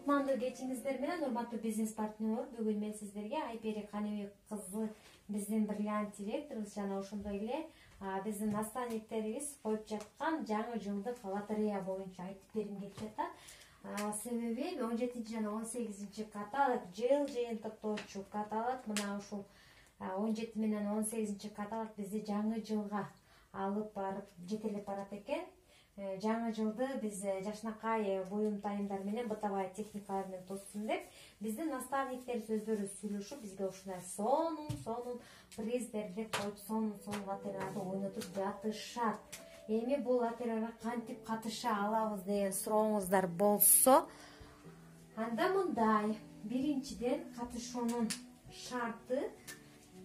кутмандуу кечиңиздер менен, урматтуу бизнес партнерлор. Бүгүн мен сиздерге Айпери Каныбек кызы, биздин бриллиант директорубуз жана ошондой эле биздин наставниктерибиз коюп жаткан жаңы жылдык лотерея боюнча айтып бергим келип жатат. Себеби 17 жана 18 каталог жыл жыйынтыктоочу каталог, мына ушул 17 менен 18 каталог бизди жаңы жылга алып барып жетелеп барат экен. Жаңы жылды биз жашнакай буюм-тайымдар менен, бытовая техникалар менен тоссун деп биздин наставниктер өздөрү сүйлөшүп бизге ушундай сонун приздерди коюп, сонун лотереяды ойнотуп жатышат. Эми бул лотереяга кантип катыша алабыз деген сурооңуздар болсо, анда мындай: биринчиден, катышуунун шарты,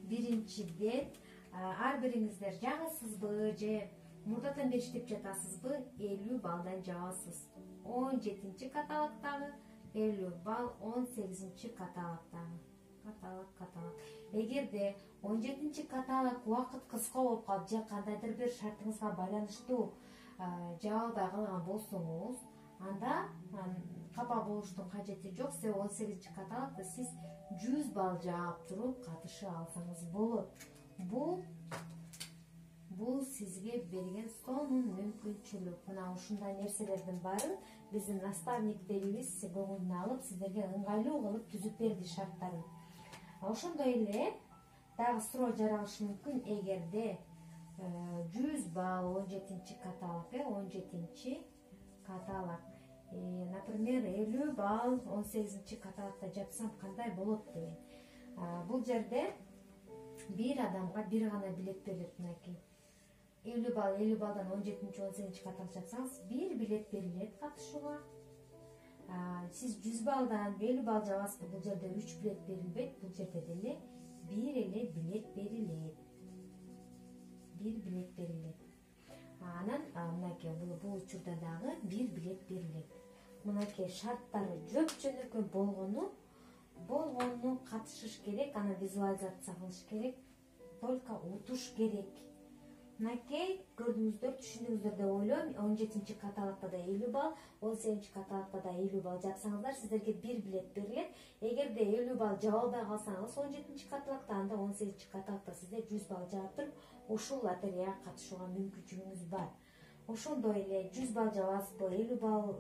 биринчиден ар бириңиздер жаңысызбы же мурдатан бери иштеп жатасызбы, 50 балдан жабасыз. 17 каталогдагы 50 балл, 18 каталогдагы. Каталог. Эгерде 17 каталог убакыт кыска болуп калып же кандайдыр бир шартыңызга байланыштуу жаба албай калган болсоңуз, анда капа болуштун кажети жок. Себеби 18 каталогдо сиз 100 балл жаап туруп катыша алсаңыз болот. Бул сизге берген сонун мүмкүнчүлүк. Мына ушундай нерселердин баарын биздин наставниктерибиз көңүлүнө алып, сиздерге ыңгайлуу кылып түзүп берди шарттарын. Ошондой эле дагы суроо жаралышы мүмкүн: эгерде 100 балл 17 каталог, 17 каталог, например, 50 балл 18 каталогда жапсам кандай болот деген. Бул жерде бир адамга бир гана билет берилет. Мынакей 50 баллдан 17-18 каталог жапсаңыз, бир билет берилет катышууга. Сиз 100 баллдан 50 балл жабасыз, бул жерде 3 билет берилбейт, бул жерде деле бир эле билет берилет. Анан мынакей бул учурда дагы бир билет берилет. Мынакей шарттары жөп-жөнөкөй болгону катышыш керек, аны визуализация кылыш керек, только утуш керек. Мынакей көрдүңүздөр, түшүндүңүздөр деп ойлойм. 17 каталогда да 50 балл, 18 каталогда да 50 балл жапсаңыздар, сиздерге бир билет берилет. Эгерде 50 балл жаба албай калсаңыз 17 каталогда, анда 18 каталогда сизде 100 балл жаап туруп, ушул лотереяга катышууга мүмкүнчүлүгүңүз бар. Ошондой эле 100 балл жабасызбы, 50 балл,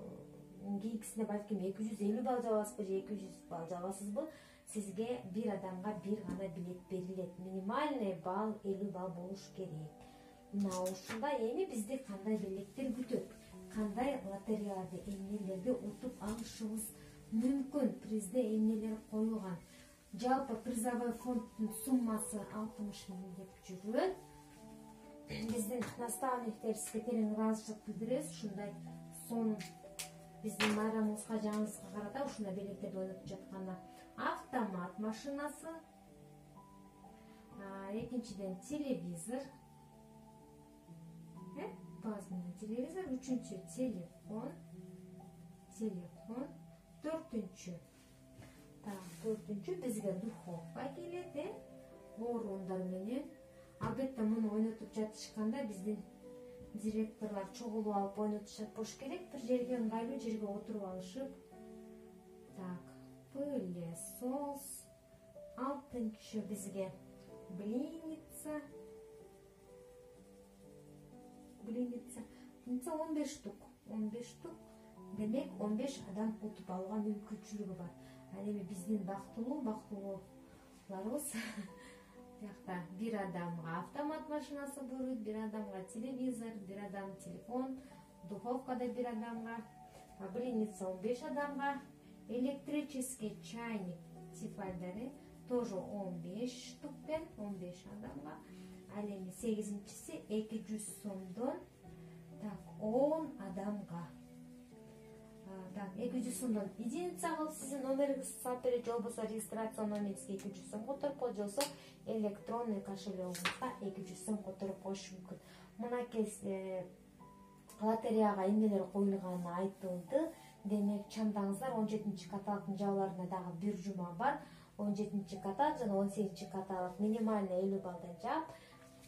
кийинкисине балким 250 балл жабасызбы же 200 балл жабасызбы, сизге бир адамга бир гана билет берилет. Минимальный балл 50 балл болуш керек. Мына ушундай. Эми бизди кандай белектер күтөт, кандай лотереяларды, эмнелерди утуп алышыбыз мүмкүн, призде эмнелер коюлган. Жалпы призовой фонддун суммасы 60 000 деп жүрөт. Биздин наставниктер сизге терең ыраазычылык билдиребиз. Ушундай сонун биздин майрамыбызга, жаңыбызга карата ушундай белектерди ойнотуп жатканына. Автомат машинасы, экинчиден телевизор, плазменный телевизор, үчүнчү телефон, төртүнчү бизге духовка келет, орундар менен. Албетте муну ойнотуп жатышканда биздин директорлор чогулуп алып ойнотушат болуш керек, бир жерге ыңгайлуу жерге отуруп алышып. Пылесос, алтынчы бизге блиница, 15 штук. Демек 15 адам утуп алууга мүмкүнчүлүгү бар. Ал эми биздин бактылууларыбыз биякта бир адамга автомат машинасы буйруйт, бир адамга телевизор, бир адам телефон, духовкада бир адамга, блиница 15 адамга, электрический чайник тефальдары тоже 15 штуктен 15 адамга. Ал эми 8-чиси 200 сомдон 10 адамга. 200 сомдон единица кылып сиздин номериңизди салып берет, же болбосо регистрация номериңизге 200 сом которуп коет, же болбосо электронный кошелегиңизга 200 сом которуп коюш мүмкүн. Мынакей лотереяга эмнелер коюлганын айтылды. Демек чамдаңыздар, 17 каталогдун жабыларына дагы бир жума бар. 17 каталог жана 18 каталог минимальный 50 баллдан жаап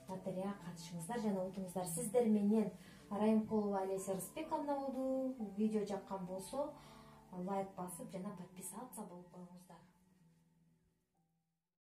лотереяга катышыңыздар жана утуңуздар. Сиздер менен Райымкулова Олеся Рысбековна болду. Видео жаккан болсо лайк басып жана подписаться болуп коюңуздар.